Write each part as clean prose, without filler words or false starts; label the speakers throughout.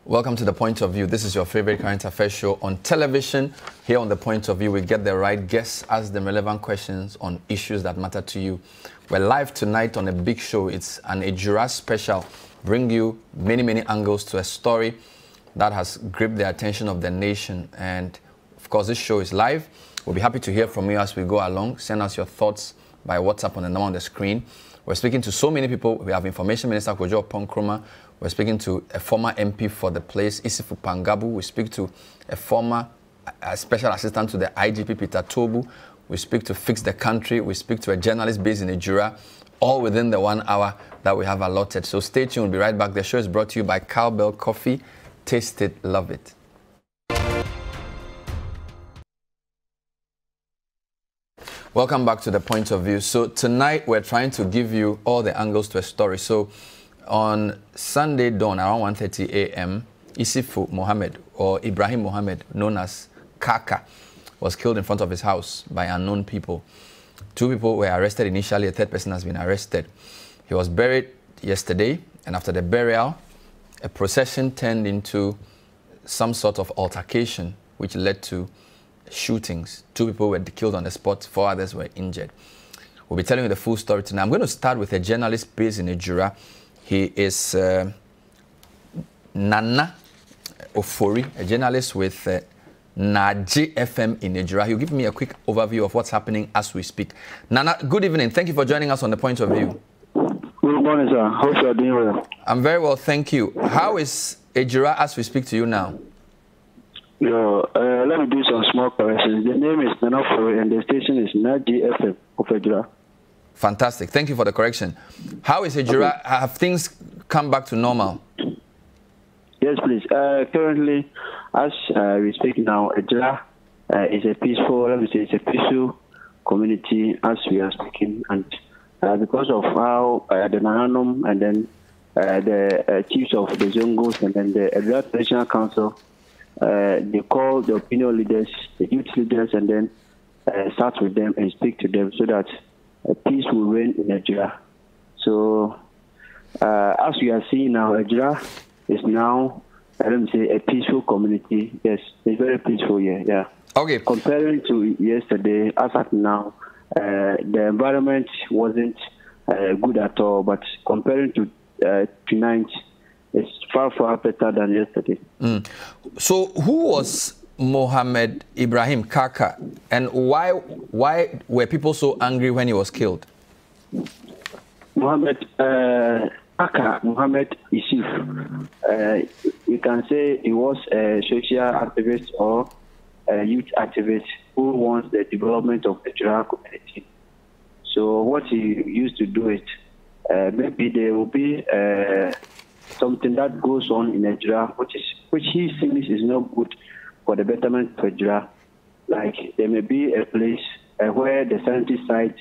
Speaker 1: Welcome to The Point of View. This is your favorite current affairs show on television. Here on The Point of View, we get the right guests, ask them relevant questions on issues that matter to you. We're live tonight on a big show. It's an Ejura special. Bring you many angles to a story that has gripped the attention of the nation. And of course, this show is live. We'll be happy to hear from you as we go along. Send us your thoughts by WhatsApp on the number on the screen. We're speaking to so many people. We have Information Minister Kojo Ponkroma. We're speaking to a former MP for the place, Isifu Pangabu. We speak to a former special assistant to the IGP, Peter Tobu. We speak to Fix the Country. We speak to a journalist based in Ejura, all within the 1 hour that we have allotted. So stay tuned. We'll be right back. The show is brought to you by Cowbell Coffee. Taste it, love it. Welcome back to The Point of View. So tonight we're trying to give you all the angles to a story. So on Sunday dawn around 1:30 a.m., Isifu Mohammed, or Ibrahim Mohammed, known as Kaka, was killed in front of his house by unknown people. 2 people were arrested initially. A 3rd person has been arrested. He was buried yesterday, and after the burial, a procession turned into some sort of altercation, which led to shootings. 2 people were killed on the spot, 4 others were injured. We'll be telling you the full story tonight. I'm going to start with a journalist based in Ejura. He is Nana Ofori, a journalist with Naji FM in Ejura. He'll give me a quick overview of what's happening as we speak. Nana, good evening. Thank you for joining us on The Point of View.
Speaker 2: Good morning, sir. Hope you are doing well.
Speaker 1: I'm very well, thank you. How is Ejura as we speak to you now?
Speaker 2: Let me do some small corrections. The name is Nana Ofori and the station is Naji FM of Ejura.
Speaker 1: Fantastic. Thank you for the correction. How is Ejura? Okay. Have things come back to normal?
Speaker 2: Yes, please. Currently, as we speak now, Ejura is a peaceful, it's a peaceful community as we are speaking. And because of how the Nananum and then the chiefs of the Zongos and then the Ejura Traditional Council, they call the opinion leaders, the youth leaders, and then start with them and speak to them so that peace will reign in Ejura. So, as we are seeing now, Ejura is now, let me say, a peaceful community. Yes, it's very peaceful here. Yeah.
Speaker 1: Okay.
Speaker 2: Comparing to yesterday, as at now, the environment wasn't good at all. But comparing to tonight, it's far better than yesterday.
Speaker 1: So, who was Mohammed Ibrahim Kaka, and why were people so angry when he was killed?
Speaker 2: Mohammed Kaka, Mohammed Isif, you can say he was a social activist or a youth activist who wants the development of the Ejura community. So what he used to do is, maybe there will be something that goes on in Ejura, which he thinks is not good for the betterment of Ejura. Like there may be a place where the sanitary site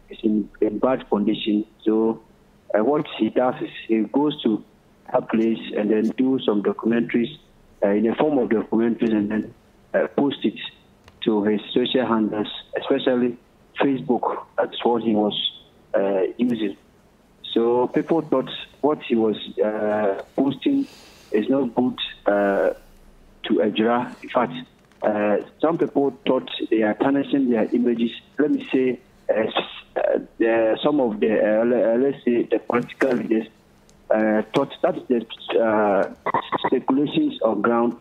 Speaker 2: is in bad condition. So what he does is he goes to a place and then do some documentaries in the form of documentaries and then post it to his social handles, especially Facebook. That's what he was using. So people thought what he was posting is not good to Ejura. In fact, some people thought they are tarnishing their images. Let me say, some of the, let's say, the political leaders thought that the speculations on ground.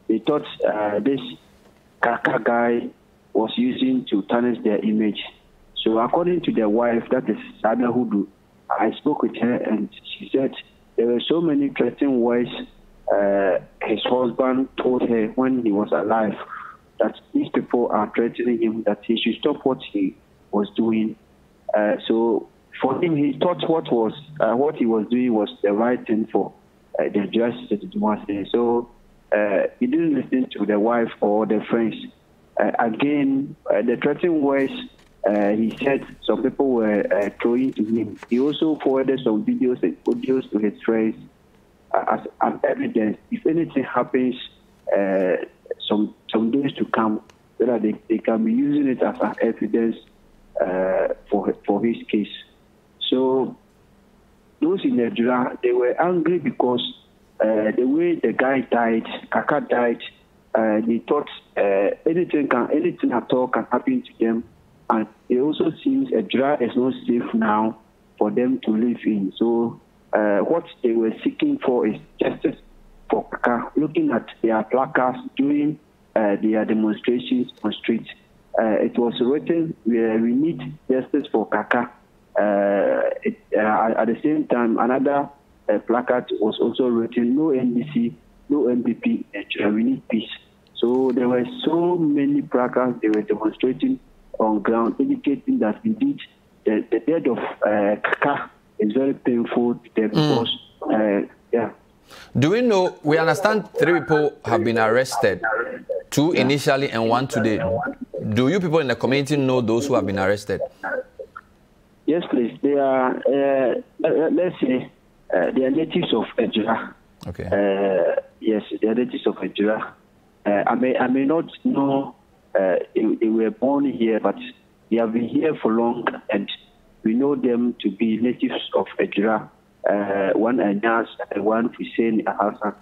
Speaker 2: They thought this Kaka guy was using to tarnish their image. So according to their wife, that is Sada Hudu, I spoke with her and she said there were so many threatening words his husband told her when he was alive, that these people are threatening him, that he should stop what he was doing. So for him, he thought what he was doing was the right thing for the justice to do. So he didn't listen to the wife or the friends. Again, the threatening words he said some people were throwing to him. He also forwarded some videos and audios to his friends as evidence. If anything happens some days to come, so that they can be using it as an evidence for his case. So those in Ejura, they were angry because the way the guy died, Kaka died, they thought anything at all can happen to them. And it also seems Ejura is not safe now for them to live in. So what they were seeking for is justice for Kaka, looking at their placards during their demonstrations on streets. It was written, we need justice for Kaka. At the same time, another placard was also written, no NDC, no MPP, we need peace. So there were so many placards they were demonstrating on ground, indicating that indeed the death of Kaka is very painful to them because, yeah.
Speaker 1: Do we know, we understand 3 people have been arrested, 2 initially and 1 today. Do you people in the community know those who have been arrested?
Speaker 2: Yes, please. They are, let's say, they are natives of Ejura.
Speaker 1: Okay.
Speaker 2: Yes, they are natives of Ejura. I may not know they were born here, but they have been here for long, and we know them to be natives of Ejura. One Anas and one Hussein Hassan.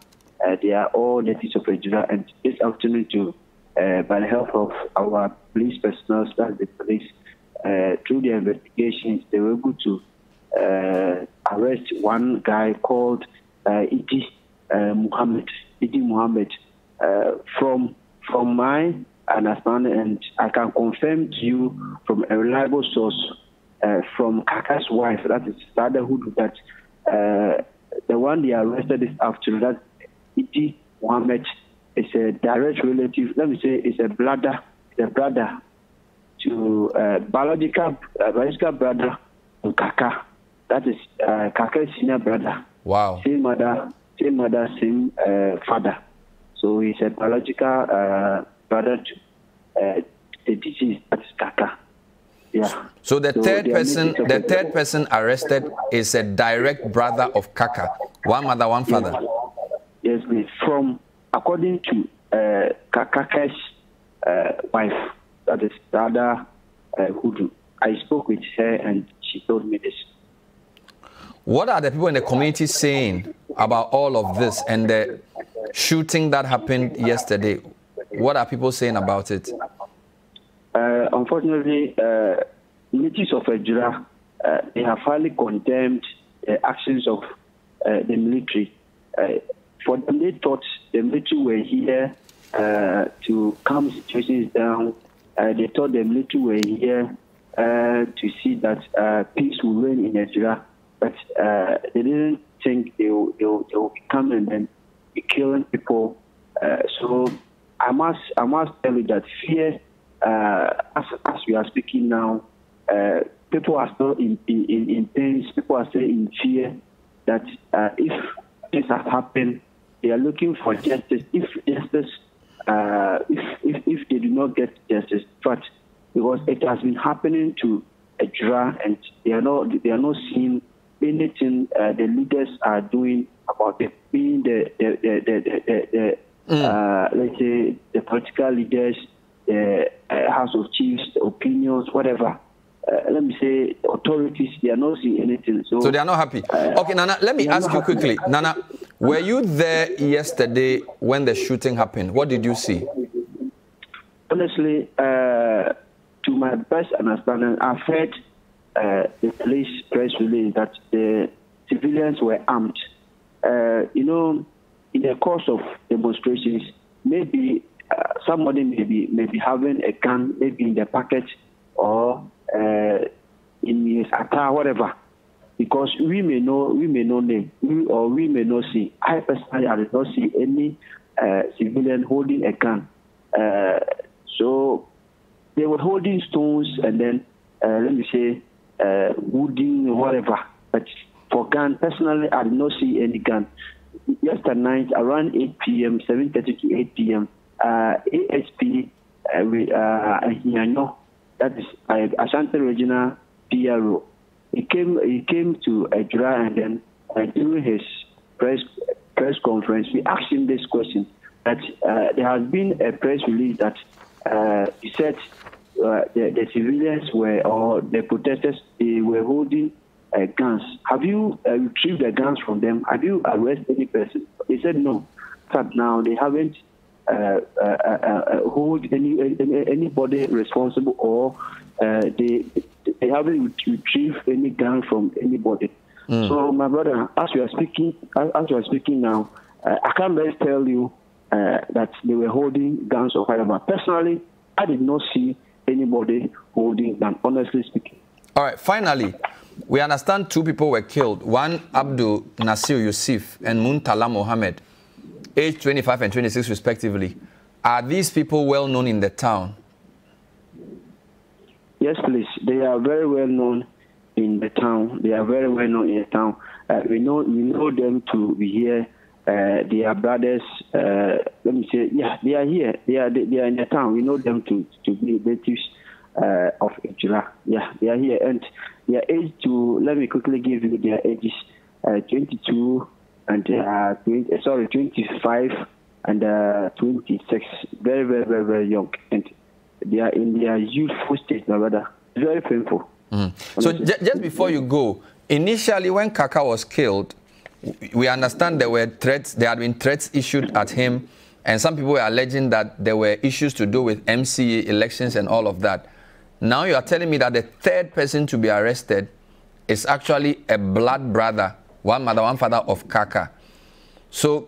Speaker 2: They are all natives of Ejura, and this afternoon, by the help of our police personnel, that's the police, through their investigations, they were able to arrest one guy called Idi Muhammad. From my understanding, and I can confirm to you from a reliable source, from Kaka's wife, that is Fatherhood, that the one they arrested this afternoon, that Idi Muhammad, is a direct relative. Let me say, it's a brother to biological brother to Kaka. That is Kaka's senior brother.
Speaker 1: Wow.
Speaker 2: Same mother, same father. So he's a biological brother to the deceased, that is Kaka. Yeah.
Speaker 1: So the third person arrested is a direct brother of Kaka. One mother, one father.
Speaker 2: Yes, please. According to Kaka's wife, that is Dada Hudu. I spoke with her and she told me this.
Speaker 1: What are the people in the community saying about all of this and the shooting that happened yesterday? What are people saying about it?
Speaker 2: Unfortunately, natives of Ejura, they have highly condemned the actions of the military. For them, they thought the military were here to calm situations down. They thought the military were here to see that peace will reign in Ejura. But they didn't think they will be coming and then be killing people. So I must tell you that fear, as we are speaking now, people are still in pain. People are still in fear that if this has happened, they are looking for justice. If justice, if they do not get justice, but because it has been happening to Ejura and they are not seeing anything the leaders are doing about it, being the let's say the political leaders, the House of Chiefs, the opinions, whatever. Let me say authorities, they are not seeing anything. So
Speaker 1: they are not happy. Okay, Nana, let me ask you quickly. Nana, were you there yesterday when the shooting happened? What did you see?
Speaker 2: Honestly, to my best understanding, I've heard the police press release that the civilians were armed. You know, in the course of demonstrations, maybe somebody may be having a gun, maybe in the pocket or in his attire, whatever. Because we may know name, we may not see. I personally, I did not see any civilian holding a gun. So they were holding stones and then let me say wooden, whatever. But for gun, personally, I did not see any gun. Yesterday night, around 8 p.m., 7:30 to 8 p.m., ASP, that is Ashanti Regional PRO. He came to Ejura, and then during his press conference, we asked him this question: that there has been a press release that he said the civilians were, or the protesters, they were holding guns. Have you retrieved the guns from them? Have you arrested any person? They said no. But now they haven't hold anybody responsible, or they haven't retrieved any gun from anybody. So, my brother, as you are speaking now, I can't best tell you that they were holding guns or whatever. Personally, I did not see anybody holding guns, honestly speaking.
Speaker 1: All right, finally, we understand 2 people were killed. One, Abdul Nasir Yusuf and Muntala Mohammed, age 25 and 26 respectively. Are these people well known in the town?
Speaker 2: Yes, please. They are very well known in the town. They are very well known in the town. We know them to be here. They are brothers. Let me say, yeah, they are here. They are in the town. We know them to be natives of Ejura. Yeah, they are here, and their age to. Let me quickly give you their ages: 22 and 25 and 26. Very, very, very, very young, and they are in their youthful state, my brother. Very painful.
Speaker 1: So just before you go, initially when Kaka was killed, we understand there were threats. There had been threats issued at him, and some people were alleging that there were issues to do with MCA elections and all of that. Now you are telling me that the 3rd person to be arrested is actually a blood brother, one mother, one father of Kaka. So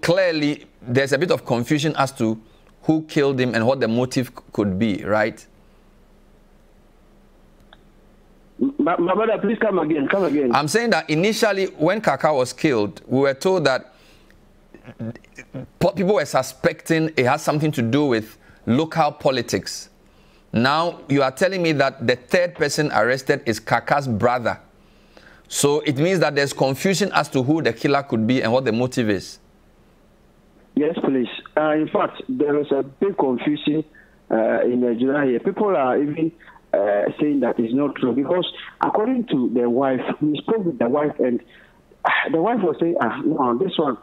Speaker 1: clearly there's a bit of confusion as to who killed him and what the motive could be, right?
Speaker 2: My brother, please come again. Come again.
Speaker 1: I'm saying that initially when Kaka was killed, we were told that people were suspecting it has something to do with local politics. Now you are telling me that the 3rd person arrested is Kaka's brother. So it means that there's confusion as to who the killer could be and what the motive is.
Speaker 2: Yes, please. In fact, there is a big confusion in Nigeria here. People are even saying that it's not true, because according to the wife, we spoke with the wife, and the wife was saying, no, this one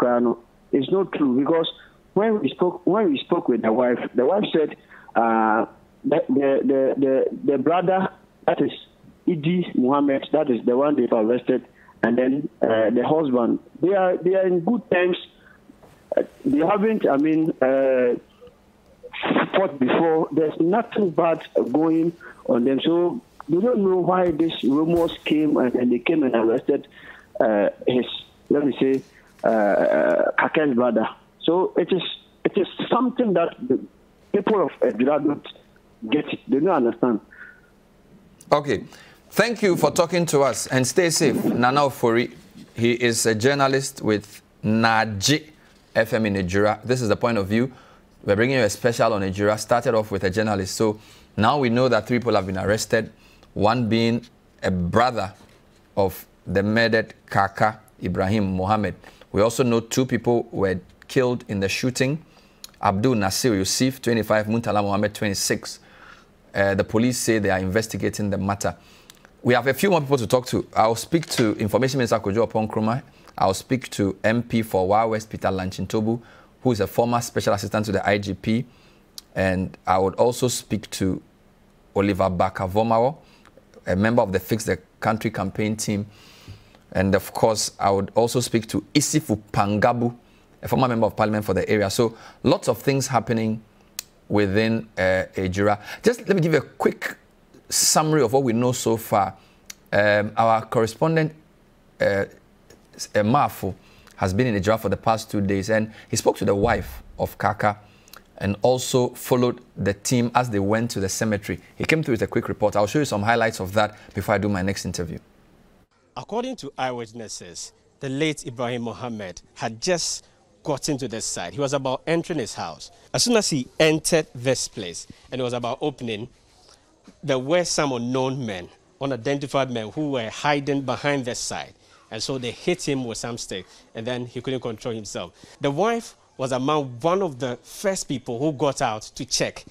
Speaker 2: is not true, because when we spoke with the wife said the brother, that is Idi Muhammad, that is the one they've arrested, and then the husband, they are in good terms. They haven't, fought before. There's nothing bad going on them. So we don't know why these rumors came, and they came and arrested his, let me say, Kaka's brother. So it is something that the people of Ejura don't get it. They don't understand.
Speaker 1: Okay. Thank you for talking to us, and stay safe. Nana Ofori, he is a journalist with Naji FM in Ejura. This is the point of view. We're bringing you a special on Ejura. Started off with a journalist. So now we know that 3 people have been arrested, one being a brother of the murdered Kaka, Ibrahim Mohammed. We also know 2 people were killed in the shooting. Abdul Nasir Yusuf, 25, Muntala Mohammed, 26. The police say they are investigating the matter. We have a few more people to talk to. I'll speak to Information Minister Kojo Oponkrumah. I'll speak to MP for Wa West, Peter Lanchintobu, who is a former special assistant to the IGP. And I would also speak to Oliver Bakavomawo, a member of the Fix the Country campaign team. And of course, I would also speak to Isifu Pangabu, a former member of parliament for the area. So lots of things happening within Ejura. Just let me give you a quick summary of what we know so far. Our correspondent, Mafu, has been in Ejura for the past 2 days, and he spoke to the wife of Kaka and also followed the team as they went to the cemetery. He came through with a quick report. I'll show you some highlights of that before I do my next interview.
Speaker 3: According to eyewitnesses, the late Ibrahim Mohammed had just gotten to this side. He was about entering his house. As soon as he entered this place and it was about opening, there were some unknown men, unidentified men, who were hiding behind this side. And so they hit him with some stick, and then he couldn't control himself. The wife was among one of the first people who got out to check.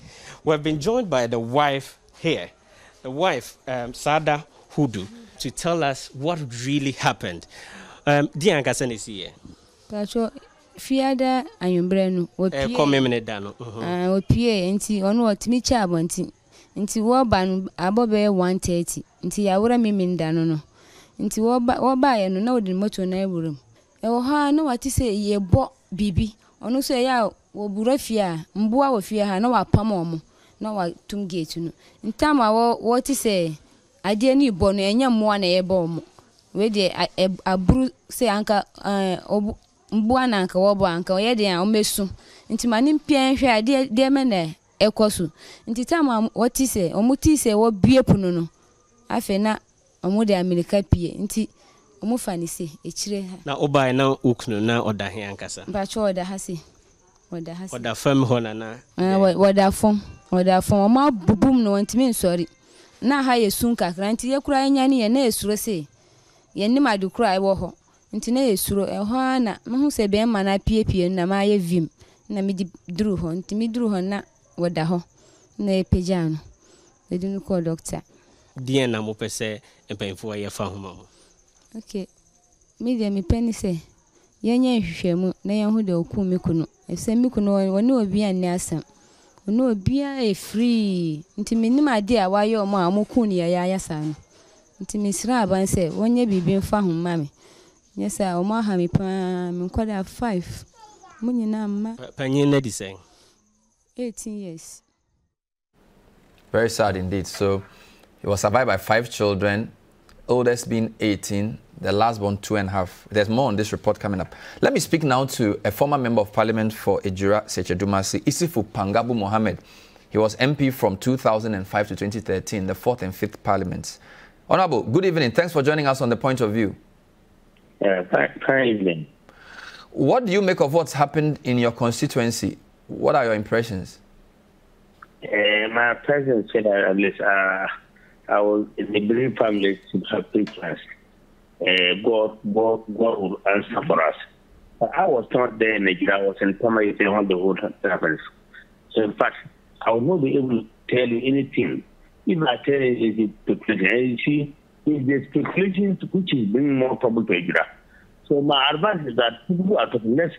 Speaker 3: We've been joined by the wife here, the wife, Sada Hudu, to tell us what really happened. Dian Kasen is here.
Speaker 4: Fiada ayumbrenu opie enti ono otimi cha abonti nti wo ba no abobe 130 nti yawura mimi ndano no nti woba ye no na wodi moto na ewurum e wo ha na wati se ye bo bibi onu so ya wo bura fia mboa wo fia ha na wapam omo na watum gate no ntama wo ti se ade ni bo no enya mmoa na ye bo omo we de aburu se anka mboa na anka wo bo anka ye de a omesu nti mani mpia hwe ade de me na ekosu nti tama wo ti se omo ti se wo bie punu no afi na omo de America pie nti omo fani se echire
Speaker 3: na obai na ukunu na oda he ankasa
Speaker 4: ba cho oda ha se
Speaker 3: oda fam ho na
Speaker 4: oda fam omo bubum no ntimi nsori na ha yesun kakra nti yekura nya ne ye na esuro se ye nim adukura ewo ho nti na esuro eho na mehu se be ma na pie na ma ye vim na mi di duru ho nti mi duru ho na oda ho na epeja no edunu ko doctor
Speaker 3: die na mo pese empanfo ye fa ho ma ho
Speaker 4: okay mi de mi peni se yenye hwehwemu na ye hu de oku mi kunu ese mi kunu woni obi an ni asam woni obi a free nti mi nim ade a waye o ma amoku ni ya ya san nti mi sira aban se wonye bibi mfa ho ma me nyesa o ma ha mi pa mi nkoda 5 munyina ma
Speaker 3: panyin na di sen
Speaker 4: 18 years.
Speaker 1: Very sad indeed. So he was survived by 5 children, oldest being 18, the last born 2.5. There's more on this report coming up. Let me speak now to a former member of parliament for Ejura, Sechedumasi, Isifu Pangabu Mohammed. He was MP from 2005 to 2013, the 4th and 5th parliaments. Honorable, good evening. Thanks for joining us on The Point of View.
Speaker 5: Fine evening.
Speaker 1: What do you make of what's happened in your constituency? What are your impressions?
Speaker 5: My president said that at least I was in the Green family to have preachers. God will answer for us. I was not there in Nigeria. I was in Tamale on the whole happens. So in fact, I will not be able to tell you anything. If I tell you it's speculation, it's the speculation which is bringing more trouble to Nigeria. So my advice is that people are talking, let's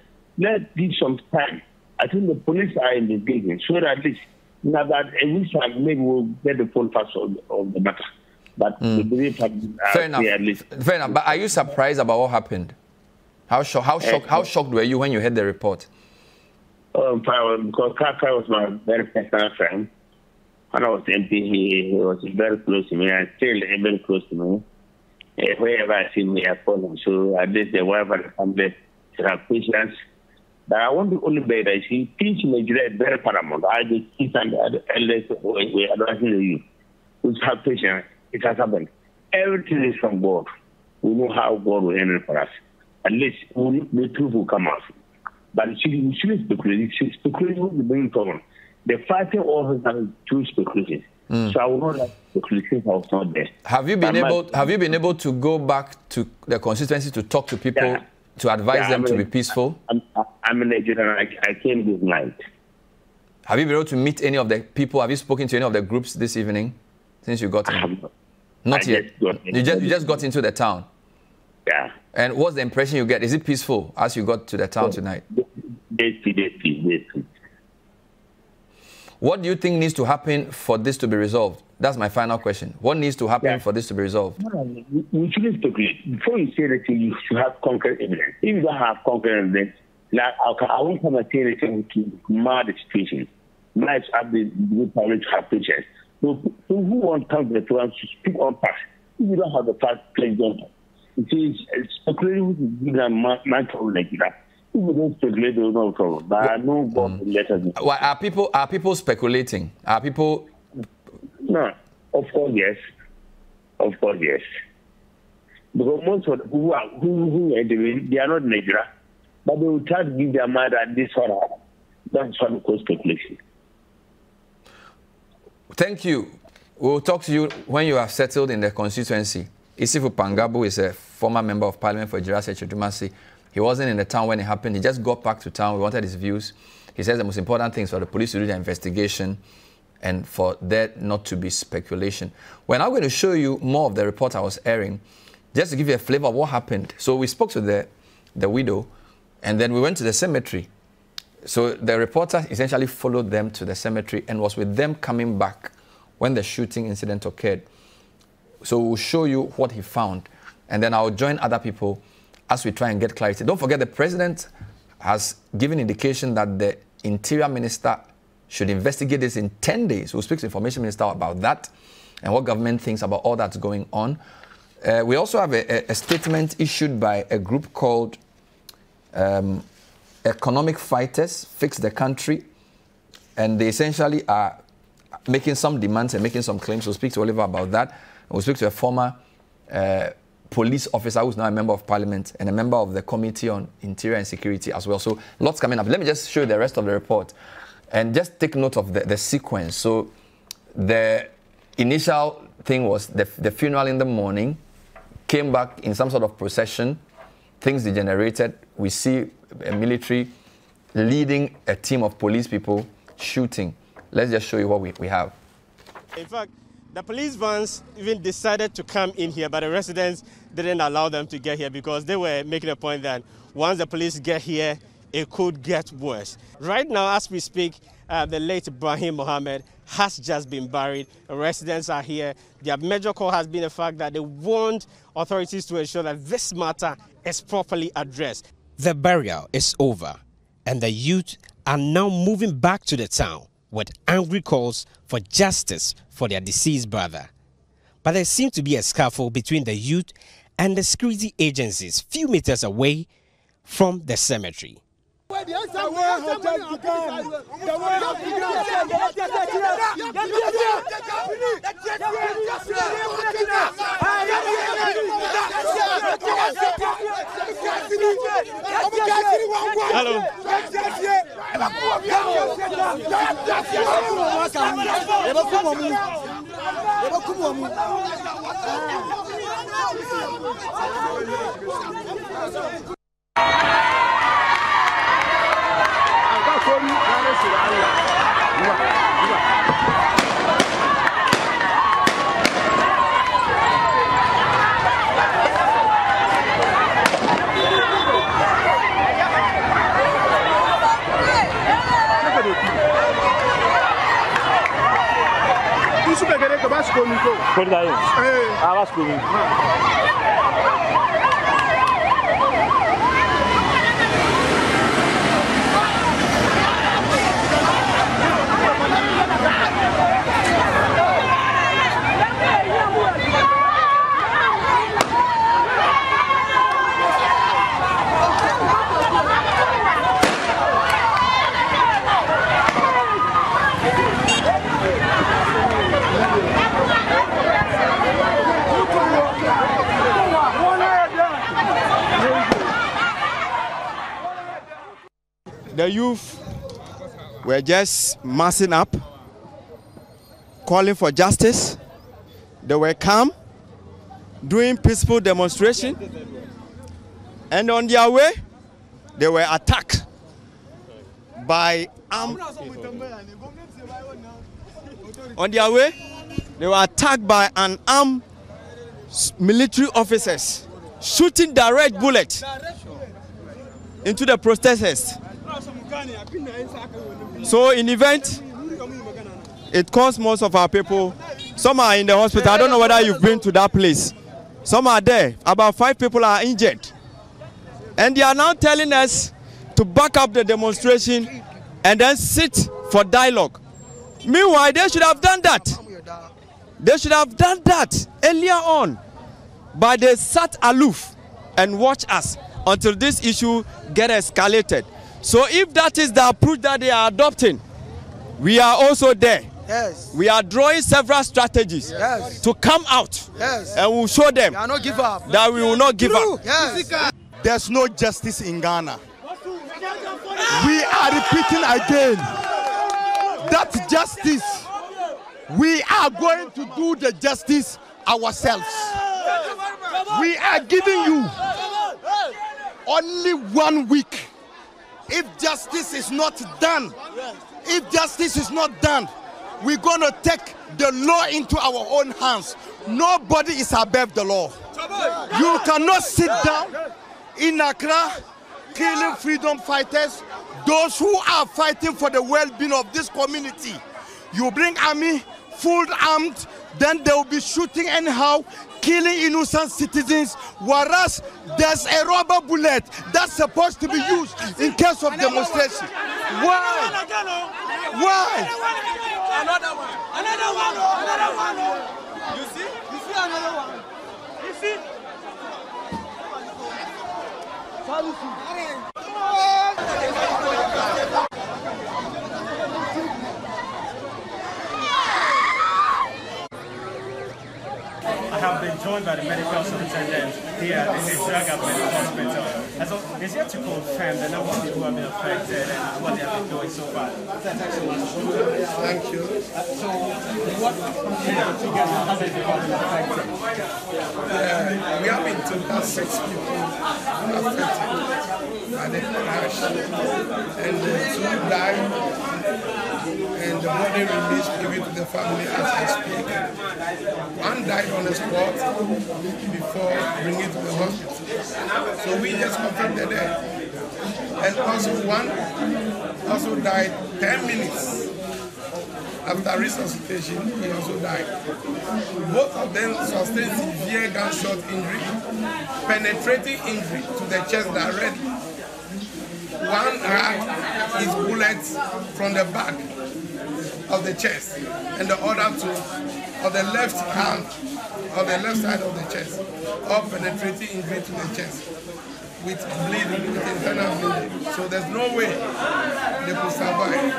Speaker 5: give some time. I think the police are investigating, so that at least now that in this time maybe we'll get the full facts of the matter. But the belief
Speaker 1: fair enough. At least. Fair enough. But are you surprised about what happened? How shocked were you when you heard the report?
Speaker 5: Because Kaka was my very personal friend. When I was MP, he was very close to me, and still very close to me. Wherever I see me, I call him. So at least wherever I come there, to have patience. But I want to only bear that he teach Nigeria is very paramount. I just teach and elders we advising you. We have patience. It has happened. Everything is from God. We know how God will handle for us. At least the truth will come out. But we shouldn't speculate. Speculation will be bringing problem. The fighting always have two speculations. So I will not like speculations. I was not there.
Speaker 1: Have you been able to go back to the constituency to talk to people to advise them to be peaceful?
Speaker 5: I'm in Nigeria. I came this night.
Speaker 1: Have you been able to meet any of the people? Have you spoken to any of the groups this evening since you got in? Not yet. You just got into the town.
Speaker 5: Yeah.
Speaker 1: And what's the impression you get? Is it peaceful as you got to the town tonight? What do you think needs to happen for this to be resolved? That's my final question. What needs to happen for this to be resolved?
Speaker 5: We shouldn't speculate. Before you say anything, you should have concrete evidence. If you don't have concrete evidence, like, I won't come and say anything to mar the situation. Might have the parliament to have patience. So who wants to speak on facts? If you don't have the facts, please don't. It is speculating with the bigger man trouble like that. If you don't speculate, there is no trouble. But I know God let us.
Speaker 1: Well, are people speculating? Are people?
Speaker 5: No, of course yes. Of course yes. Because most of who are doing, they are not in Nigeria, but they will try to give their mind that this one. That's what we call speculation.
Speaker 1: Thank you. We'll talk to you when you have settled in the constituency. Isifu Pangabu is a former member of parliament for Ejura Sechedumasi. He wasn't in the town when it happened. He just got back to town. We wanted his views. He says the most important thing is for the police to do the investigation and for there not to be speculation. We're now going to show you more of the report I was airing, just to give you a flavor of what happened. So we spoke to the widow, and then we went to the cemetery. So the reporter essentially followed them to the cemetery and was with them coming back when the shooting incident occurred. So we'll show you what he found and then I'll join other people as we try and get clarity. Don't forget, the president has given indication that the Interior Minister should investigate this in 10 days. We'll speak to the Information Minister about that and what government thinks about all that's going on. We also have a statement issued by a group called Economic Fighters Fix the Country, and they essentially are making some demands and making some claims. We'll speak to Oliver about that. And we'll speak to a former police officer who's now a member of parliament and a member of the Committee on Interior and Security as well. So lots coming up. Let me just show you the rest of the report and just take note of the sequence. So the initial thing was the funeral in the morning, came back in some sort of procession, things degenerated. We see a military leading a team of police people shooting. Let's just show you what we have.
Speaker 3: In fact, the police vans even decided to come in here, but the residents didn't allow them to get here because they were making a point that once the police get here, it could get worse. Right now, as we speak, the late Ibrahim Mohammed has just been buried. The residents are here. Their major call has been the fact that they want authorities to ensure that this matter is properly addressed. The burial is over, and the youth are now moving back to the town with angry calls for justice for their deceased brother. But there seems to be a scuffle between the youth and the security agencies few meters away from the cemetery. Hello.
Speaker 6: The youth were just massing up, calling for justice. They were calm, doing peaceful demonstration, and on their way, they were attacked by armed. On their way, they were attacked by an armed military officers, shooting direct bullets into the protesters. So in event, it caused most of our people. Some are in the hospital. I don't know whether you've been to that place. Some are there. About 5 people are injured. And they are now telling us to back up the demonstration and then sit for dialogue. Meanwhile, they should have done that. They should have done that earlier on. But they sat aloof and watched us until this issue get escalated. So if that is the approach that they are adopting, we are also there.
Speaker 7: Yes.
Speaker 6: We are drawing several strategies to come out, and we'll show them that we will not give up.
Speaker 7: Yes.
Speaker 8: There's no justice in Ghana. We are repeating again that justice, we are going to do the justice ourselves. We are giving you only 1 week. If justice is not done, we're going to take the law into our own hands. Nobody is above the law. You cannot sit down in Accra killing freedom fighters, those who are fighting for the well-being of this community. You bring army, full armed, then they will be shooting anyhow, killing innocent citizens, whereas there's a rubber bullet that's supposed to be used in case of demonstration. Why? Why?
Speaker 7: Another one. You see another one. You see?
Speaker 9: I have been joined by the medical superintendent here at the Ejura Government Hospital. And so it's yet to confirm the number of people who have been affected and what they have been doing so far.
Speaker 10: Thank you.
Speaker 9: So what figures have been affected?
Speaker 10: We have in total 6 people affected by the crash, and 2 died, and the body released given to the family as I speak. 1 died on the spot before bringing to the hospital. So we just confirmed the death. And also 1 also died 10 minutes after resuscitation. He also died. Both of them sustained severe gunshot injury, penetrating injury to the chest directly. 1 had his bullets from the back of the chest, and the other 2 on the left hand, on the left side of the chest, all penetrating injury to the chest with bleeding, with internal bleeding. So there's no way they could survive.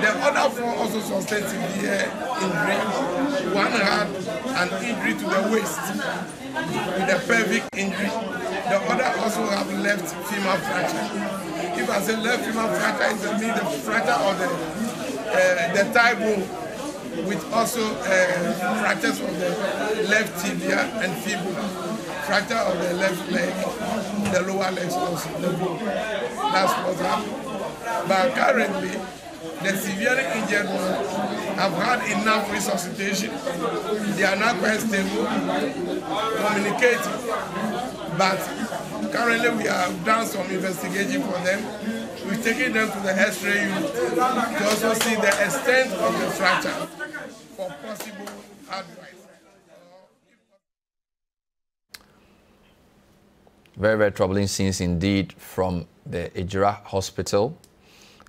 Speaker 10: The other 4 also sustained severe injury. 1 had an injury to the waist with a pelvic injury. The other also have left femur fracture. If I say left femur fracture, it means the fracture of the thigh bone, with also fractures of the left tibia and fibula, fracture of the left leg, the lower legs also, the bone. That's what's happened. But currently, the severely injured ones have had enough resuscitation. They are not quite stable, communicating. But currently, we have done some investigation for them. We've taken them to the X-ray unit to also see the extent of the fracture for possible advice.
Speaker 1: Very, very troubling scenes indeed from the Ejura Hospital.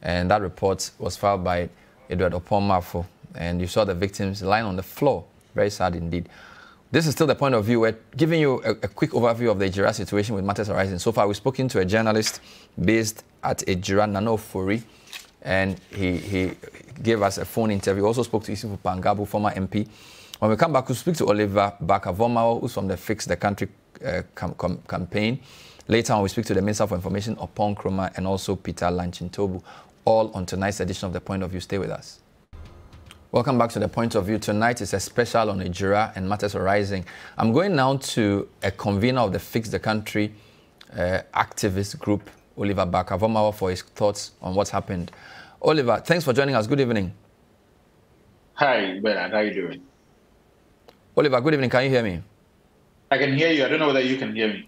Speaker 1: And that report was filed by Edward Opomafo. And you saw the victims lying on the floor. Very sad indeed. This is still the point of view. We're giving you a quick overview of the Ejura situation with matters arising. So far, we've spoken to a journalist based at Ejura, Nano Fori, and he gave us a phone interview. We also spoke to Isifu Pangabu, former MP. When we come back, we'll speak to Oliver Bakavomao, who's from the Fix the Country campaign. Later on, we speak to the Minister for Information, Opon Kroma, and also Peter Lanchintobu, all on tonight's edition of The Point of View. Stay with us. Welcome back to The Point of View. Tonight is a special on Ejura and matters arising. I'm going now to a convener of the Fix the Country activist group, Oliver Bakavomao, for his thoughts on what's happened. Oliver, thanks for joining us. Good evening.
Speaker 11: Hi, Bernard. How are you doing?
Speaker 1: Oliver, good evening. Can you hear me?
Speaker 11: I can hear you. I don't know whether you can hear me.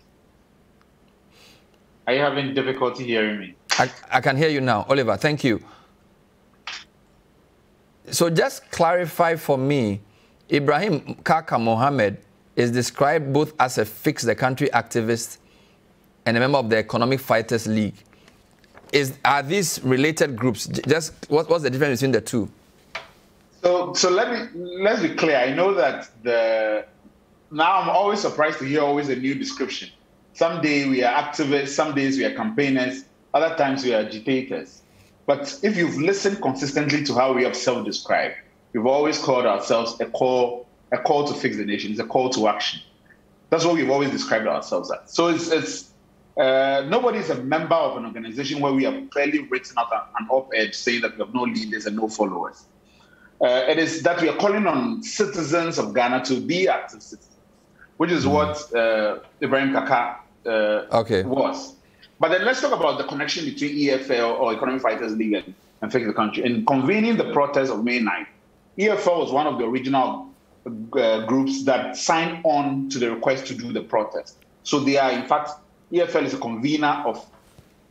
Speaker 11: Are you having difficulty hearing me?
Speaker 1: I can hear you now. Oliver, thank you. So just clarify for me, Ibrahim Kaka Mohammed is described both as a Fix the Country activist and a member of the Economic Fighters League. Are these related groups? Just what's the difference between the two?
Speaker 11: So let's be clear. I know that now I'm always surprised to hear always a new description. Some days we are activists, some days we are campaigners, other times we are agitators. But if you've listened consistently to how we have self-described, we've always called ourselves a call to fix the nation. It's a call to action. That's what we've always described ourselves as. So nobody is a member of an organization where we have clearly written out an op-ed saying that we have no leaders and no followers. It is that we are calling on citizens of Ghana to be active citizens, which is what Ibrahim Kaka was. But then let's talk about the connection between EFL or Economic Fighters League and Fix the Country. In convening the protest of May 9th, EFL was one of the original groups that signed on to the request to do the protest. So they are, in fact, EFL is a convener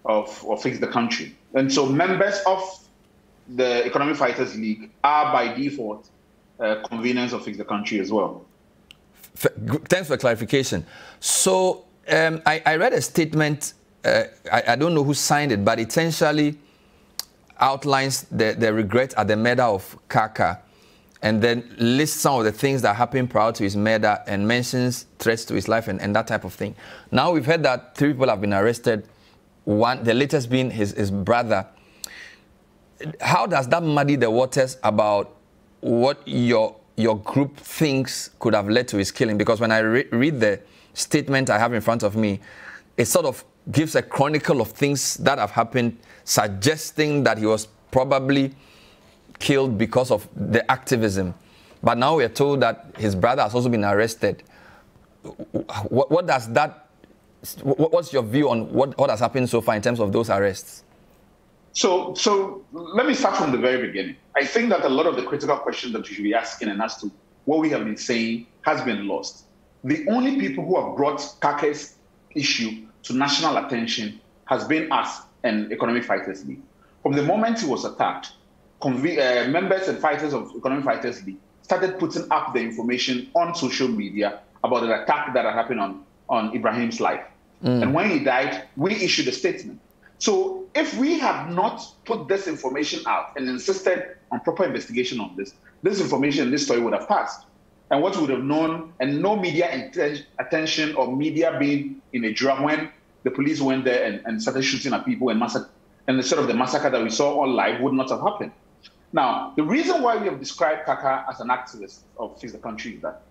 Speaker 11: of Fix the Country. And so members of the Economic Fighters League are by default conveners of Fix the Country as well.
Speaker 1: Thanks for clarification. So I read a statement, I don't know who signed it, but essentially outlines the regret at the murder of Kaka, and then lists some of the things that happened prior to his murder and mentions threats to his life and that type of thing. Now we've heard that 3 people have been arrested, the latest being his brother. How does that muddy the waters about what your group thinks could have led to his killing? Because when I read the statement I have in front of me, it sort of gives a chronicle of things that have happened, suggesting that he was probably killed because of the activism. But now we are told that his brother has also been arrested. What does that, what's your view on what has happened so far in terms of those arrests?
Speaker 11: So let me start from the very beginning. I think that a lot of the critical questions that you should be asking and as to what we have been saying has been lost. The only people who have brought Kaka's issue to national attention has been us and Economic Fighters League. From the moment he was attacked, members and fighters of Economic Fighters League started putting up the information on social media about the attack that had happened on Ibrahim's life. And when he died, we issued a statement. So if we had not put this information out and insisted on proper investigation on this information, this story would have passed. And what we would have known, and no media attention or media being in Ejura when the police went there and started shooting at people and the sort of the massacre that we saw on live would not have happened. Now, the reason why we have described Kaka as an activist of Fix the Country is that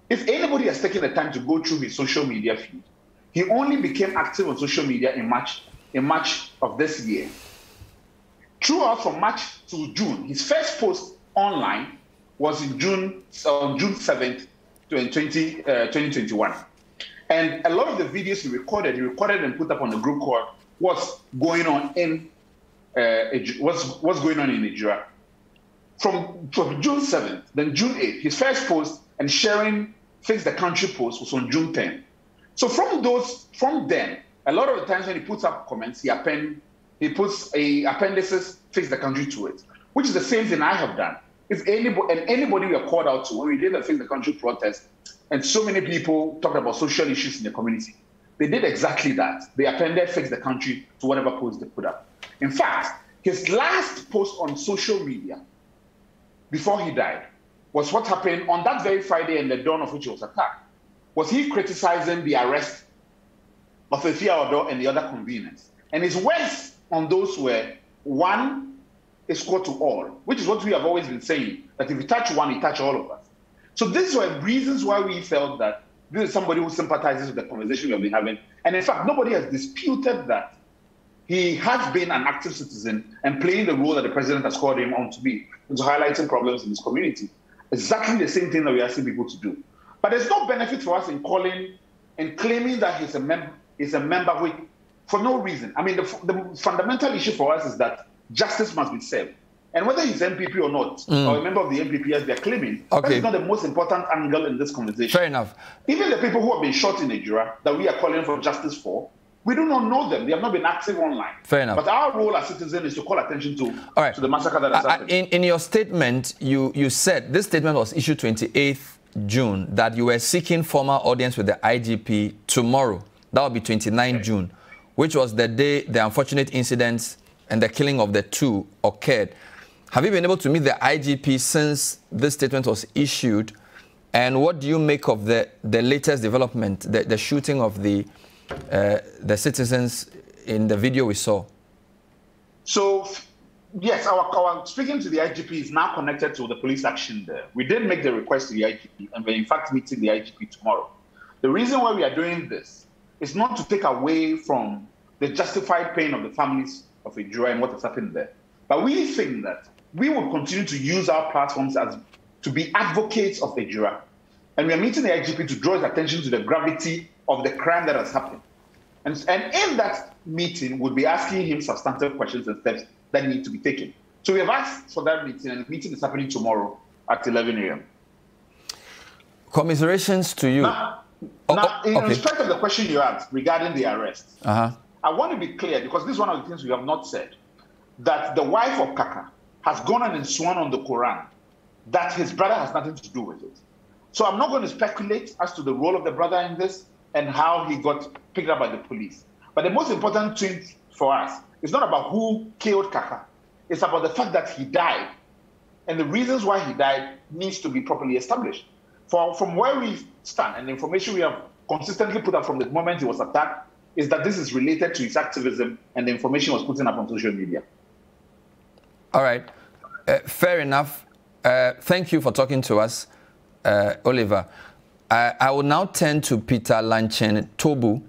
Speaker 11: if anybody has taken the time to go through his social media feed, he only became active on social media in March of this year. Throughout from March to June, his first post online was in June 7th, 2021. And a lot of the videos he recorded and put up on the group called What's Going On in Ejura. From June 7th, then June 8th, his first post and sharing Fix the Country post was on June 10th. So from then, a lot of the times when he puts up comments, he puts appendices Fix the Country to it, which is the same thing I have done. If anybody we are called out to, when we did the Fix the Country protest, and so many people talked about social issues in the community, they did exactly that. They appended Fix the Country to whatever post they put up. In fact, his last post on social media before he died was what happened on that very Friday and the dawn of which he was attacked. Was he criticizing the arrest of Efia Odo and the other conveners? And his words on those were, one is equal to all, which is what we have always been saying, that if you touch one, you touch all of us. So these were reasons why we felt that this is somebody who sympathizes with the conversation we have been having. And in fact, nobody has disputed that he has been an active citizen and playing the role that the president has called him on to be, into highlighting problems in his community. Exactly the same thing that we're asking people to do. But there's no benefit for us in calling and claiming that he's a member for no reason. I mean, the fundamental issue for us is that justice must be served. And whether he's MPP or not, or a member of the MPP as they're claiming, that is not the most important angle in this conversation.
Speaker 1: Fair enough.
Speaker 11: Even the people who have been shot in Ejura that we are calling for justice for, we do not know them. They have not been active online.
Speaker 1: Fair enough.
Speaker 11: But our role as citizens is to call attention to the massacre that has happened.
Speaker 1: In your statement, you said, this statement was issued 28th June, that you were seeking formal audience with the IGP tomorrow. That will be 29 June, which was the day the unfortunate incidents and the killing of the two occurred. Have you been able to meet the IGP since this statement was issued? And what do you make of the latest development, the shooting of the citizens in the video we saw?
Speaker 11: So, yes, our speaking to the IGP is now connected to the police action there. We did make the request to the IGP, and we're in fact meeting the IGP tomorrow. The reason why we are doing this is not to take away from the justified pain of the families of Ejura and what has happened there. But we think that we will continue to use our platforms to be advocates of Ejura. And we are meeting the IGP to draw his attention to the gravity of the crime that has happened. And in that meeting, we'll be asking him substantive questions and steps that need to be taken. So we have asked for that meeting, and the meeting is happening tomorrow at 11 a.m.
Speaker 1: Commiserations to you.
Speaker 11: In respect of the question you asked regarding the arrest, I want to be clear, because this is one of the things we have not said, that the wife of Kaka has gone on and sworn on the Quran that his brother has nothing to do with it. So I'm not going to speculate as to the role of the brother in this and how he got picked up by the police. But the most important thing for us is not about who killed Kaka. It's about the fact that he died. And the reasons why he died needs to be properly established. From where we stand and the information we have consistently put up from the moment he was attacked is that this is related to his activism and the information was put up on social media.
Speaker 1: All right. Fair enough. Thank you for talking to us, Oliver. I will now turn to Peter Lanchen Tobu,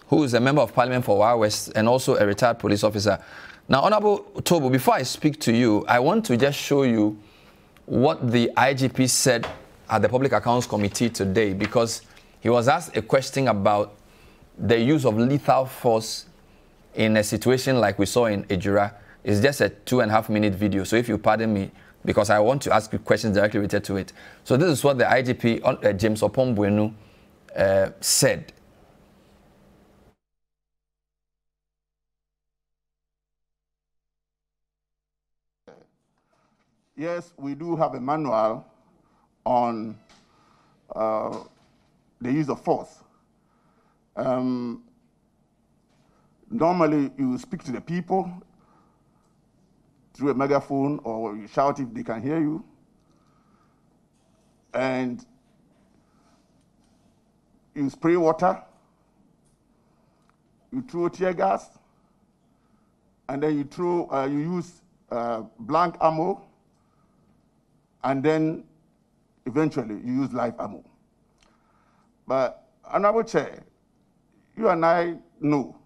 Speaker 1: who is a member of parliament for Wa West and also a retired police officer. Now, Honorable Tobu, before I speak to you, I want to just show you what the IGP said at the Public Accounts Committee today, because he was asked a question about the use of lethal force in a situation like we saw in Ejura. It's just a 2.5-minute video, so if you pardon me, because I want to ask you questions directly related to it. So this is what the IGP, James Opombwenu, said.
Speaker 12: Yes, we do have a manual on the use of force. Normally, you speak to the people through a megaphone, or you shout if they can hear you. And you spray water, you throw tear gas, and then you use blank ammo, and then eventually you use live ammo. But Honorable Chair, you and I know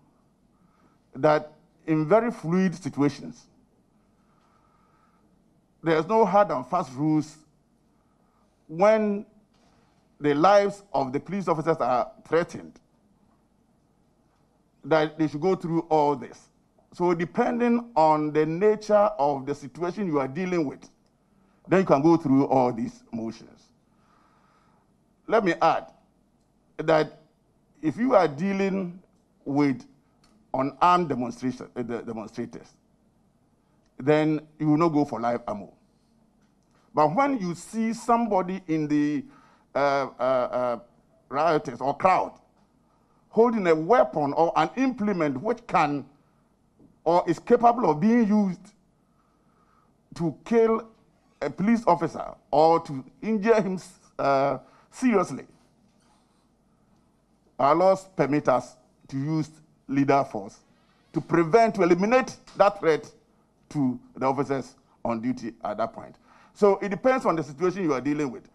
Speaker 12: that in very fluid situations, there's no hard and fast rules when the lives of the police officers are threatened, that they should go through all this. So depending on the nature of the situation you are dealing with, then you can go through all these motions. Let me add that if you are dealing with unarmed demonstrators, then you will not go for live ammo. But when you see somebody in the rioters or crowd holding a weapon or an implement which can or is capable of being used to kill a police officer or to injure him seriously, our laws permit us to use lethal force to eliminate that threat to the officers on duty at that point. So it depends on the situation you are dealing with.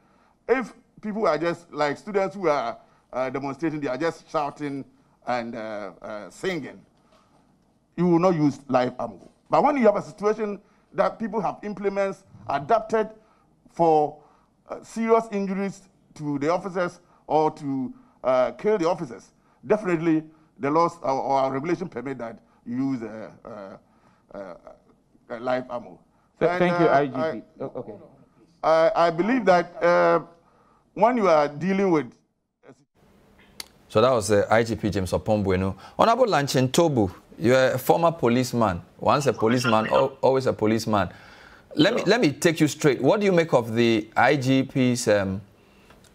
Speaker 12: If people are just like students who are demonstrating, they are just shouting and singing, you will not use live ammo. But when you have a situation that people have implements adapted for serious injuries to the officers or to kill the officers, definitely the laws or our regulation permit that you use live ammo.
Speaker 13: Thank you, IGP. Okay.
Speaker 12: I believe that when you are dealing with...
Speaker 1: So that was IGP James Opombwenu. Honorable Lanchen Tobu, you're a former policeman. Once a policeman, always a policeman. Let me take you straight. What do you make of the IGP's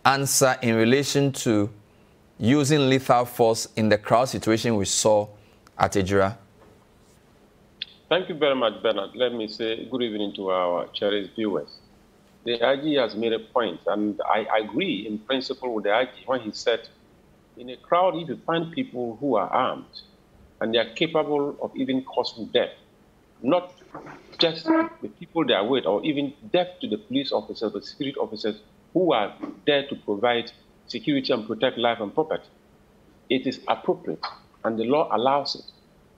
Speaker 1: answer in relation to using lethal force in the crowd situation we saw at Ejura?
Speaker 14: Thank you very much, Bernard. Let me say good evening to our cherished viewers. The IG has made a point, and I agree in principle with the IG when he said, in a crowd, if you find people who are armed and they are capable of even causing death, not just the people they are with, or even death to the police officers, the security officers who are there to provide security and protect life and property, it is appropriate, and the law allows it,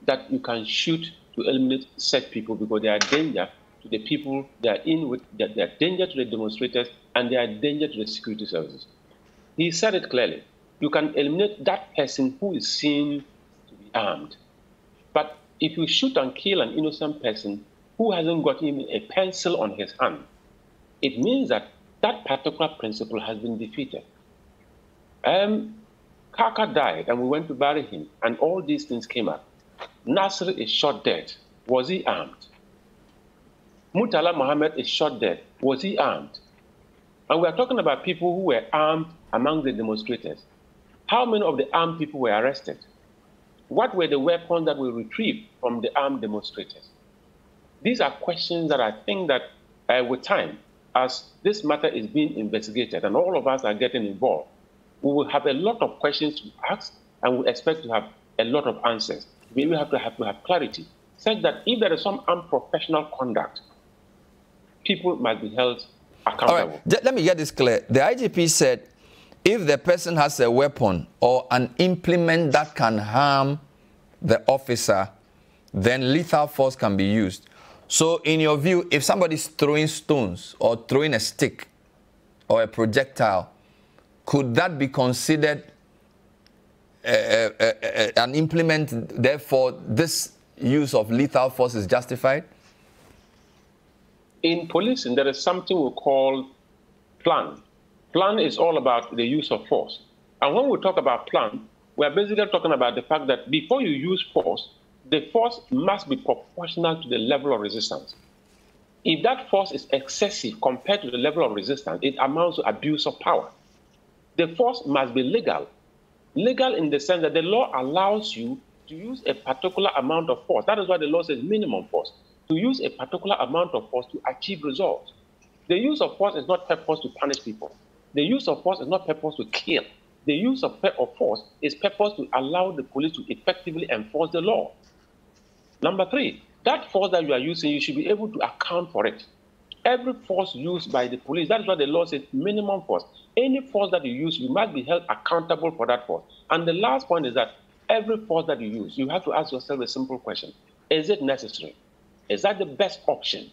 Speaker 14: that you can shoot to eliminate such people because they are danger to the people they are in with, they are danger to the demonstrators, and they are danger to the security services. He said it clearly. You can eliminate that person who is seen to be armed. But if you shoot and kill an innocent person who hasn't got even a pencil on his hand, it means that that particular principle has been defeated. Kaka died, and we went to bury him, and all these things came up. Nasser is shot dead. Was he armed? Murtala Mohammed is shot dead. Was he armed? And we are talking about people who were armed among the demonstrators. How many of the armed people were arrested? What were the weapons that were retrieved from the armed demonstrators? These are questions that I think that with time, as this matter is being investigated and all of us are getting involved, we will have a lot of questions to ask and we expect to have a lot of answers. We will have to have clarity, such that if there is some unprofessional conduct, people must be held accountable.
Speaker 1: All right, let me get this clear. The IGP said if the person has a weapon or an implement that can harm the officer, then lethal force can be used. So in your view, if somebody's throwing stones or throwing a stick or a projectile, could that be considered an implement, therefore this use of lethal force is justified?
Speaker 14: In policing, there is something we call plan. Plan is all about the use of force. And when we talk about plan, we are basically talking about the fact that before you use force, the force must be proportional to the level of resistance. If that force is excessive compared to the level of resistance, it amounts to abuse of power. The force must be legal. Legal in the sense that the law allows you to use a particular amount of force. That is why the law says minimum force. To use a particular amount of force to achieve results. The use of force is not purpose to punish people. The use of force is not purpose to kill. The use of force is purpose to allow the police to effectively enforce the law. Number three, that force that you are using, you should be able to account for it. Every force used by the police, that is why the law says minimum force. Any force that you use, you must be held accountable for that force. And the last point is that every force that you use, you have to ask yourself a simple question. Is it necessary? Is that the best option?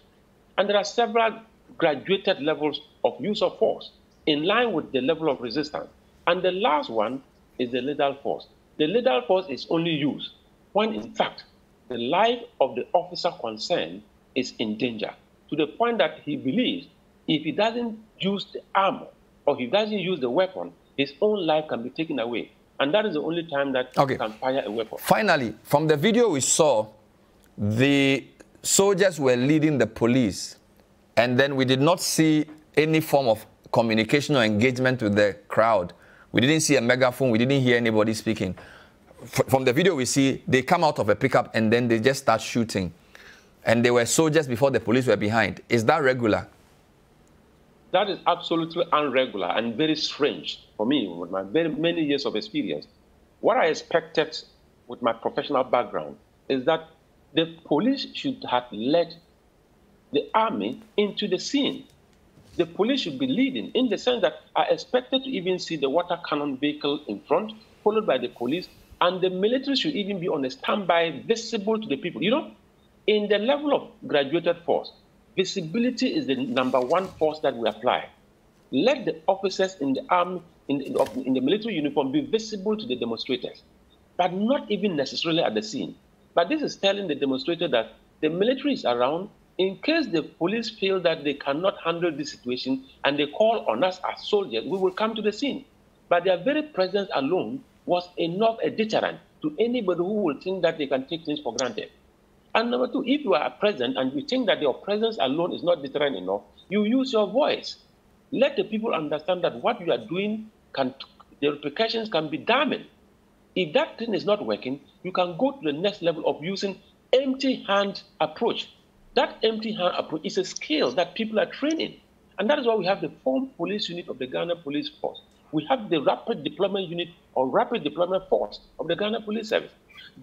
Speaker 14: And there are several graduated levels of use of force in line with the level of resistance. And the last one is the lethal force. The lethal force is only used when, in fact, the life of the officer concerned is in danger, to the point that he believes if he doesn't use the armor or he doesn't use the weapon, his own life can be taken away. And that is the only time that he can fire a weapon.
Speaker 1: Finally, from the video we saw, the soldiers were leading the police, and then we did not see any form of communication or engagement with the crowd. We didn't see a megaphone. We didn't hear anybody speaking. From the video we see, they come out of a pickup and then they just start shooting. And they were soldiers before the police were behind. Is that regular?
Speaker 14: That is absolutely unregular and very strange for me with my very many years of experience. What I expected with my professional background is that the police should have led the army into the scene. The police should be leading in the sense that I expected to even see the water cannon vehicle in front, followed by the police, and the military should even be on a standby, visible to the people. You know, in the level of graduated force, visibility is the #1 force that we apply. Let the officers in the army, in the military uniform, be visible to the demonstrators, but not even necessarily at the scene. But this is telling the demonstrator that the military is around in case the police feel that they cannot handle this situation and they call on us as soldiers, we will come to the scene. But their very presence alone was enough a deterrent to anybody who will think that they can take things for granted. And number two, if you are present and you think that your presence alone is not deterrent enough, you use your voice. Let the people understand that what you are doing, the repercussions can be damning. If that thing is not working, you can go to the next level of using empty hand approach. That empty hand approach is a skill that people are training. And that is why we have the formed police unit of the Ghana Police Force. We have the rapid deployment unit or rapid deployment force of the Ghana Police Service.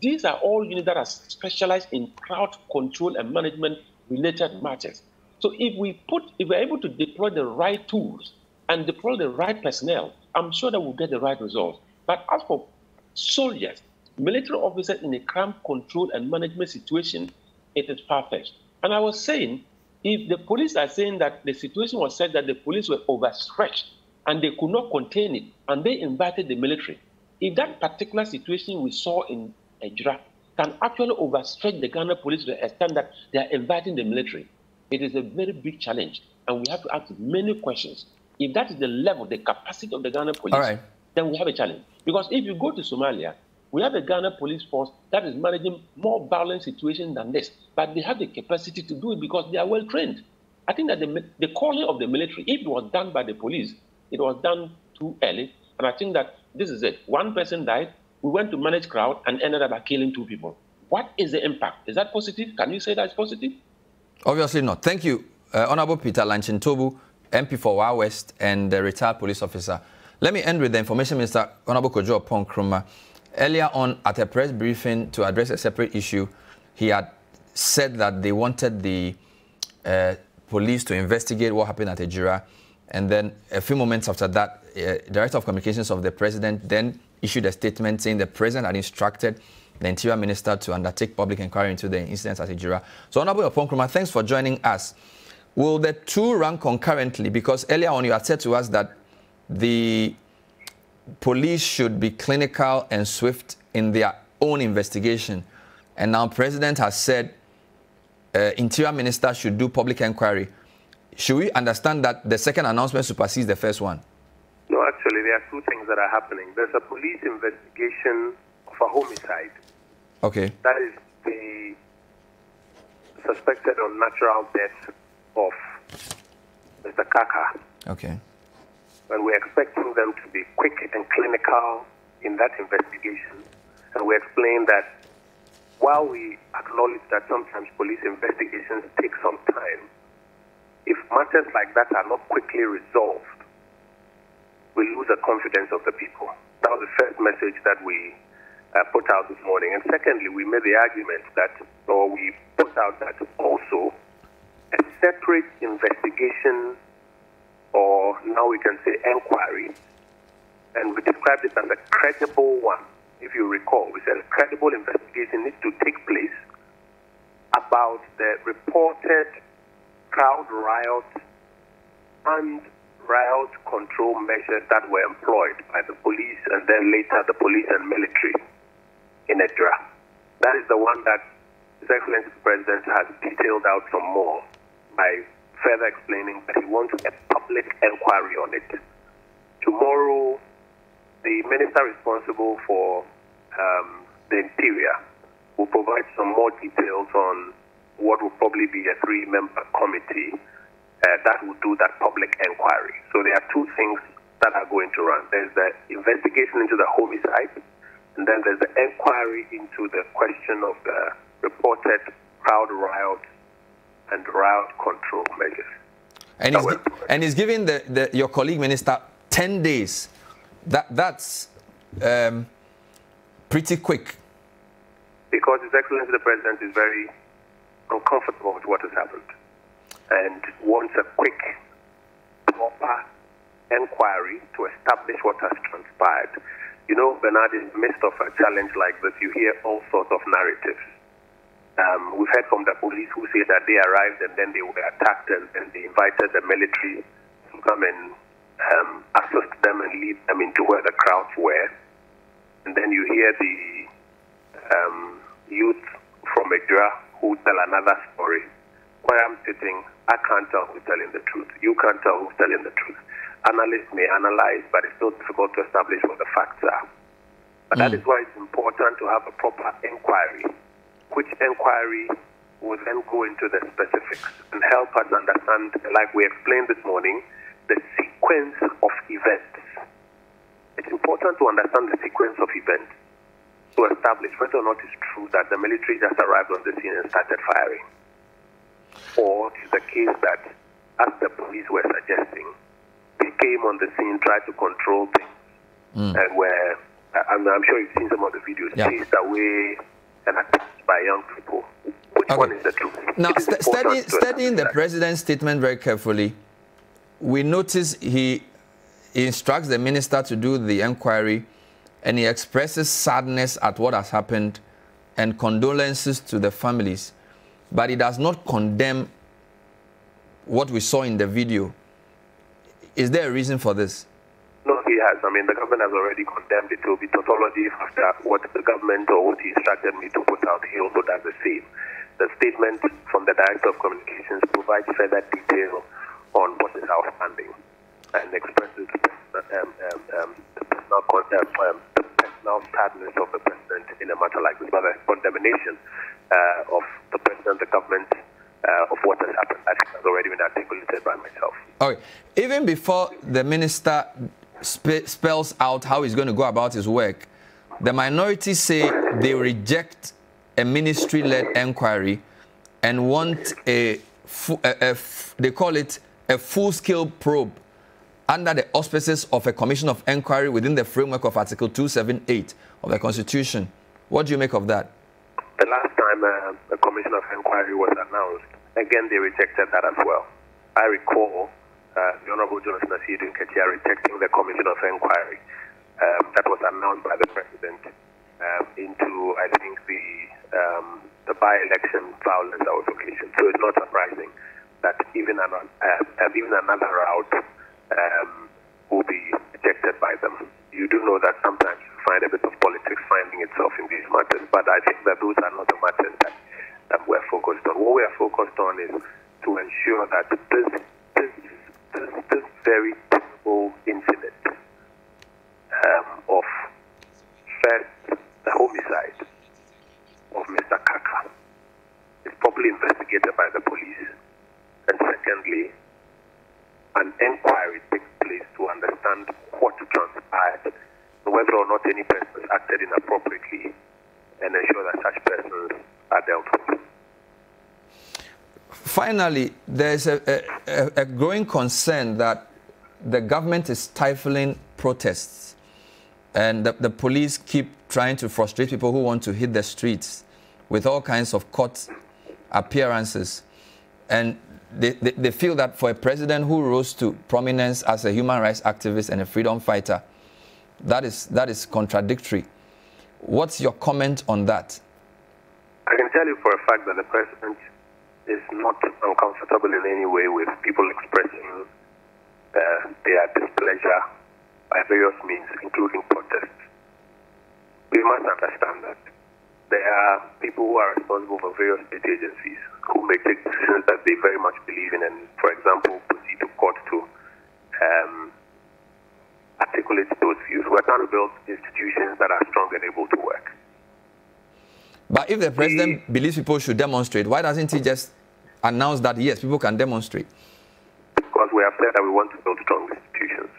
Speaker 14: These are all units that are specialized in crowd control and management related matters. So if we're able to deploy the right tools and deploy the right personnel, I'm sure that we'll get the right results. But as for soldiers, military officers in a crime control and management situation, it is far-fetched. And I was saying, if the police are saying that the situation was said that the police were overstretched and they could not contain it, and they invited the military, if that particular situation we saw in Ejura can actually overstretch the Ghana police to the extent that they are inviting the military, it is a very big challenge. And we have to ask many questions. If that is the level, the capacity of the Ghana police, then we have a challenge. Because if you go to Somalia, we have a Ghana police force that is managing more violent situations than this, but they have the capacity to do it because they are well trained. I think that the calling of the military, if it was done by the police, it was done too early. And I think that this is it. One person died. We went to manage crowd and ended up by killing 2 people. What is the impact? Is that positive? Can you say that's positive?
Speaker 1: Obviously not. Thank you, Honorable Peter Lanchintobu, MP for Wa West and retired police officer. Let me end with the Information Minister, Honorable Kojo Oppong-Nkrumah. Earlier on at a press briefing to address a separate issue, he had said that they wanted the police to investigate what happened at Ejura. And then a few moments after that, Director of Communications of the President then issued a statement saying the President had instructed the Interior Minister to undertake public inquiry into the incidents at Ejura. So, Honorable Oppong-Nkrumah, thanks for joining us. Will the two run concurrently? Because earlier on you had said to us that the police should be clinical and swift in their own investigation. And now President has said Interior Minister should do public inquiry. Should we understand that the second announcement supersedes the first one?
Speaker 15: No, actually, there are 2 things that are happening. There's a police investigation of a homicide.
Speaker 1: Okay.
Speaker 15: That is the suspected unnatural death of Mr. Kaka.
Speaker 1: Okay.
Speaker 15: And we're expecting them to be quick and clinical in that investigation. And we explain that while we acknowledge that sometimes police investigations take some time, if matters like that are not quickly resolved, we lose the confidence of the people. That was the first message that we put out this morning. And secondly, we made the argument that, or we put out that also a separate investigation, or now we can say inquiry, and we described it as a credible one. If you recall, we said a credible investigation needs to take place about the reported crowd riot and riot control measures that were employed by the police and then later the police and military in Ejura. That is the one that His Excellency the President has detailed out some more by further explaining that he wants a public inquiry on it. Tomorrow, the minister responsible for the Interior will provide some more details on what will probably be a 3-member committee that will do that public inquiry. So there are 2 things that are going to run. There's the investigation into the homicide, and then there's the inquiry into the question of the reported crowd riot and riot control measures.
Speaker 1: And he's giving your colleague minister 10 days. That's pretty quick.
Speaker 15: Because His Excellency the President is very uncomfortable with what has happened and wants a quick, proper inquiry to establish what has transpired. You know, Bernard, in the midst of a challenge like this, you hear all sorts of narratives. We've heard from the police who say that they arrived and then they were attacked and they invited the military to come and assist them and lead them into where the crowds were. And then you hear the youth from Ejura who tell another story. Where I'm sitting, I can't tell who's telling the truth. You can't tell who's telling the truth. Analysts may analyze, but it's still difficult to establish what the facts are. But that is why it's important to have a proper inquiry, which inquiry will then go into the specifics and help us understand, like we explained this morning, the sequence of events. It's important to understand the sequence of events to establish whether or not it's true that the military just arrived on the scene and started firing. Or it's the case that, as the police were suggesting, they came on the scene, tried to control things, and were, I'm sure you've seen some of the videos, chased away and attacked by young people. Which one is the truth?
Speaker 1: Now, studying the President's statement very carefully, we notice he instructs the minister to do the inquiry, and he expresses sadness at what has happened and condolences to the families, but he does not condemn what we saw in the video. Is there a reason for this?
Speaker 15: No, he has. I mean, the government has already condemned it. It will be tautology after what the government or what he instructed me to put out. He also does the same. The statement from the Director of Communications provides further detail on what is outstanding and expresses the personal sadness of the President in a matter like this, but the condemnation of the President, the government, of what has happened. I think has already been articulated by myself.
Speaker 1: Okay. Even before the minister spells out how he's going to go about his work, the minorities say they reject a ministry-led inquiry and want they call it a full-scale probe under the auspices of a commission of inquiry within the framework of Article 278 of the Constitution. What do you make of that?
Speaker 15: The last time a commission of inquiry was announced, again, they rejected that as well. I recall the Honorable Jonathan Asiedu Nketia rejecting the commission of inquiry that was announced by the President into, I think, the by-election violence that was occasioned. So it's not surprising that even another route will be rejected by them. You do know that sometimes you find a bit of politics finding itself in these matters, but I think that those are not the matters that we're focused on. What we are focused on is to ensure that this very terrible incident of first the homicide of Mr. Kaka is properly investigated by the police, and secondly, an inquiry takes place to understand what transpired, whether or not any persons acted inappropriately, and ensure that such persons are dealt with.
Speaker 1: Finally, there's a growing concern that the government is stifling protests, and the police keep trying to frustrate people who want to hit the streets with all kinds of court appearances. And they feel that for a president who rose to prominence as a human rights activist and a freedom fighter, that is contradictory. What's your comment on that?
Speaker 15: I can tell you for a fact that the president is not uncomfortable in any way with people expressing their displeasure by various means, including protests. We must understand that there are people who are responsible for various state agencies who may take decisions that they very much believe in and, for example, proceed to court to articulate those views. We're trying to build institutions that are strong and able to work.
Speaker 1: But if the president believes people should demonstrate, why doesn't he just announce that, yes, people can demonstrate?
Speaker 15: Because we have said that we want to build strong institutions.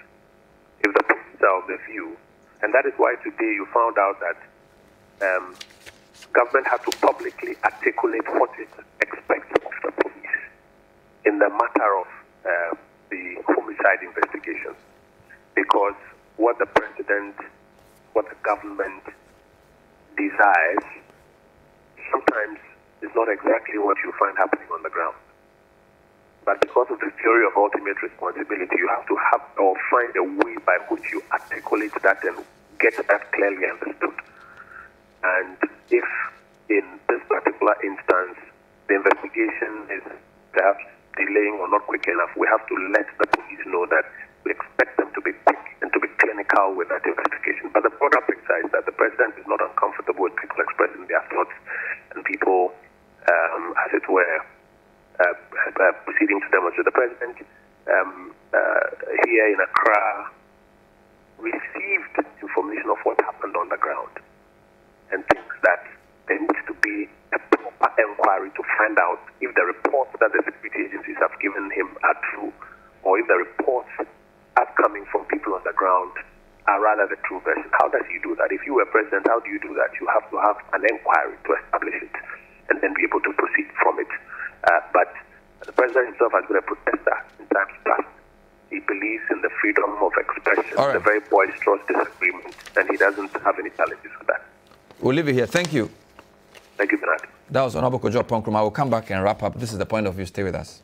Speaker 15: If the police are of the view, and that is why today you found out that government had to publicly articulate what it expects of the police in the matter of the homicide investigation. Because what the president, what the government desires, sometimes is not exactly what you find happening on the ground. But because of the theory of ultimate responsibility, you have to have or find a way by which you articulate that and get that clearly understood. And if in this particular instance the investigation is perhaps delaying or not quick enough, we have to let the police know that we expect them to be quick and to be clinical with that investigation. But the broader picture is that the president is not uncomfortable with people expressing their thoughts and people, as it were, proceeding to demonstrate. The president here in Accra received information of what happened on the ground and thinks that there needs to be a proper inquiry to find out if the reports that the security agencies have given him are true, or if the reports are coming from people on the ground are rather the true version. How does he do that? If you were president, how do you do that? You have to have an inquiry to establish it and then be able to proceed from it. But the president himself has been a protester in times past. He believes in the freedom of expression, the very boisterous disagreement, and he doesn't have any challenges with that.
Speaker 1: We'll leave it here. Thank you.
Speaker 15: Thank you, Bernard.
Speaker 1: That was Honorable Kojo Ponkrumah. I will come back and wrap up. This is The Point of View. Stay with us.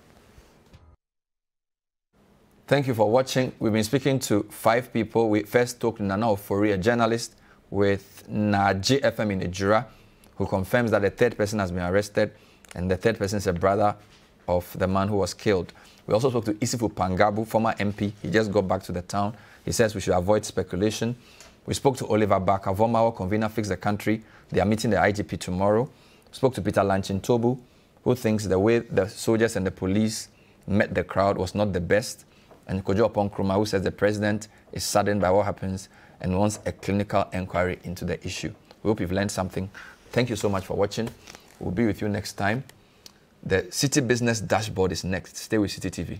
Speaker 1: Thank you for watching. We've been speaking to 5 people. We first talked to Nana Ofori, a journalist with Naji FM in Ejura, who confirms that the 3rd person has been arrested, and the 3rd person is a brother of the man who was killed. We also spoke to Isifu Pangabu, former MP. He just got back to the town. He says we should avoid speculation. We spoke to Oliver Baka, Vomawa convener, Fix the Country. They are meeting the IGP tomorrow. We spoke to Peter Lanchin Tobu, who thinks the way the soldiers and the police met the crowd was not the best. And Kojo Ponkrumah, who says the president is saddened by what happens and wants a clinical inquiry into the issue. We hope you've learned something. Thank you so much for watching. We'll be with you next time. The City Business Dashboard is next. Stay with City TV.